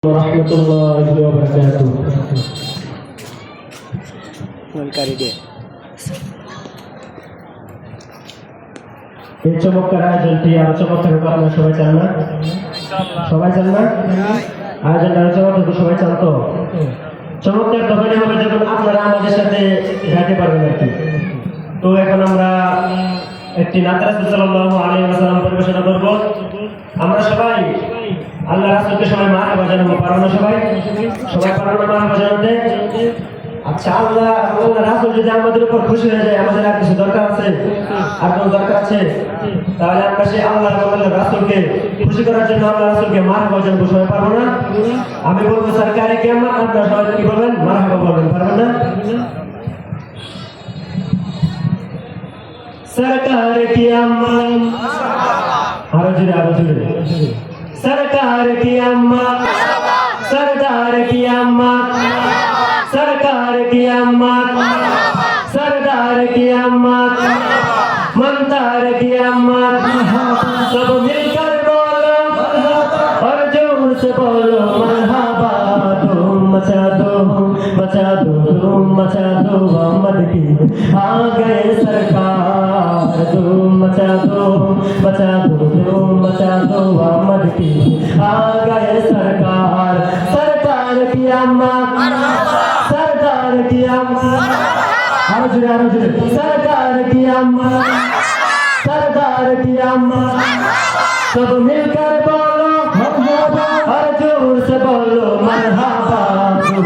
warahmatullahi wabarakatuh. এই চমৎকার আয়োজনটি আরো চমৎকার হবে আপনারা সবাই চান না? সবাই চান না? আয়োজনটা আরো চমৎকার সবাই চান তো? চমৎকার তখনই হবে যখন আপনারা আমাদের সাথে গাইতে পারবেন আর কি। তো এখন আমরা একটি নাত রাসূল সাল্লাল্লাহু আলাইহি ওয়াসাল্লাম পরিবেশনা করব। আমরা সবাই আল্লাহ রাসূলকে সবাই মারহাবা জানাবো, পারো না সবাই? সবাই পারো না মারহাবা জানাতে? আচ্ছা, আল্লাহ রাসূল যদি আমাদের উপর খুশি হয়ে যায়, আমাদের আর কিছু দরকার আছে? আর কোনো দরকার আছে? তাহলে আমরা সেই আল্লাহ রাসূলকে খুশি করার জন্য আল্লাহ রাসূলকে মারহাবা জানাবো, সবাই পারবো না? আমি বলবো সরকারি কিয়ামত, আপনারা সবাই কি বলবেন? মারহাবা বলবেন, পারবেন না? सरकार की अम्मा, आरो जुड़े सरकार की अम्मा, सरदार की अम्मा, सरकार की अम्मा, सरदार की अम्मा, मंदार की अम्मा, सब मिलकर बोलो और जोर से बोलो मरहबा। धूम मचा दो धूम मचा दो अहमद की आ गए सरकार। धूम मचा दो धूम मचा दो अहमद की आ गए सरकार। सरकार की अम्मा, सरदार की अम्मा, आरो जुड़े सरकार की अम्मा, सरदार की अम्मा, सब मिलकर बोलो और जोर से बोलो मरहबा।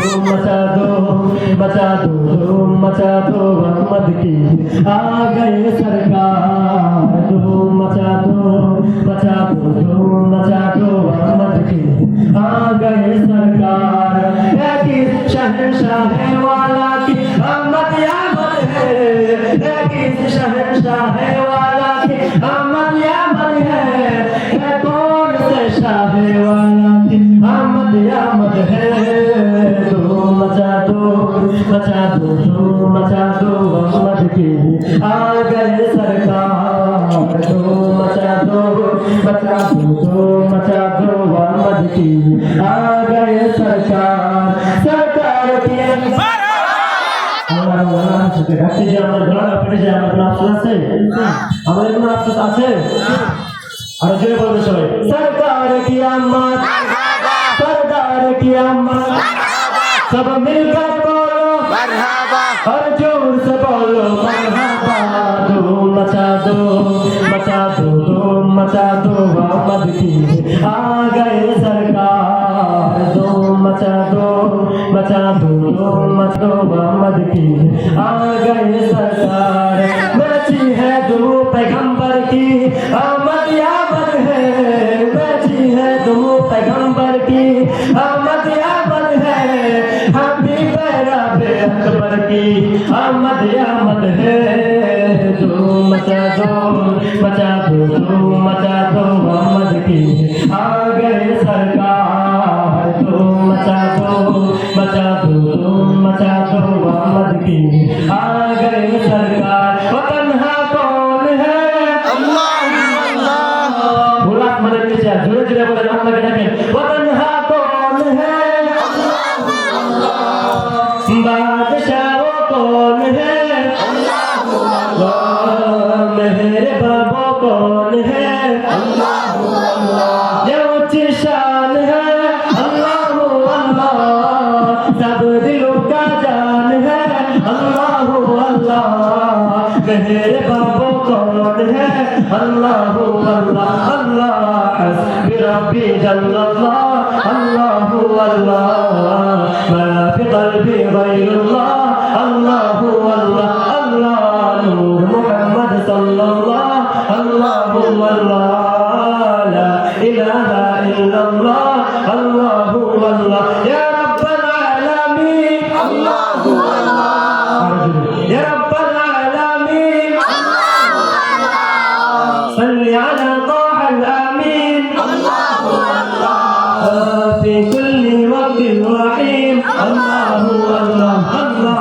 धूम मचा दो धूम मचा दो अहमद की आ गए सरकार। धूम मचा दो धूम मचा दो अहमद की आ गए सरकार। किस शहंशाह वाला की अहमद यामत है, किस शहंशाह वाला की अहमद यामत है, कौन से शाह वाला की अहमद यामत है। धूम मचा दो धूम मचा दो अहमद की आ गए सरकार। धूम मचा दो धूम मचा दो अहमद की आ गए सरकार। सरकार की सरकार की अम्मा, सरदार की अम्मा, सब मिलकर बोलो और जोर से बोलो मरहबा। धूम मचा दो धूम मचा दो अहमद की आ गए सरकार। धूम मचा दो धूम मचा दो अहमद की आ गए सरकार। बची है दो पैगंबर की अहमद यामत है, बची है दो पैगंबर की अहमद यामत है, हम भी पैराबे अकबर की अहमद यामत है। धूम मचा दो धूम मचा दो अहमद की आ गए सरकार। धूम मचा दो धूम मचा दो अहमद की आ गए सरकार। वो तन्हा कौन है? अल्लाह बोला मदद नीचे जुड़े जुड़े बोले अल्लाह के डाके। वो तन्हा कौन है? बादशाह वो कौन है? मेरे बाबा कौन है? ये ऊंची शान है अल्लाह अल्लाह, सब दिलों का जान है अल्लाह अल्लाह। मेरे बाबा कौन है? अल्लाह अल्लाह अल्लाह, हस्बी रब्बी जल्लल्लाह अल्लाह अल्लाह, मा फी क़ल्बी गैरुल्लाह अल्लाह अल्लाह अल्लाह। नूर मुहम्मद सल्लल्लाह अल्लाह अल्लाह, ला इलाहा इल्लल्लाह अल्लाह अल्लाह। या रब्बल आलमीन अल्लाह अल्लाह, या रब्बल आलमीन अल्लाह अल्लाह, सल्ली अला ताहा अमीन अल्लाह अल्लाह, फी कुल्ली वक्तिन रहीम अल्लाह अल्लाह अल्लाह,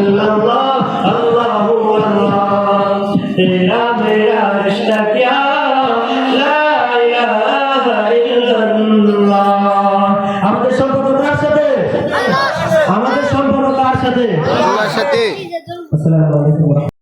इल्लल्लाह अल्लाहु अल्लाह तेरा मेरा रिश्ता क्या ला इलाहा इल्लल्लाह আমাদের সম্পর্ক কার সাথে আমাদের সম্পর্ক কার সাথে আল্লাহর সাথে আসসালামু আলাইকুম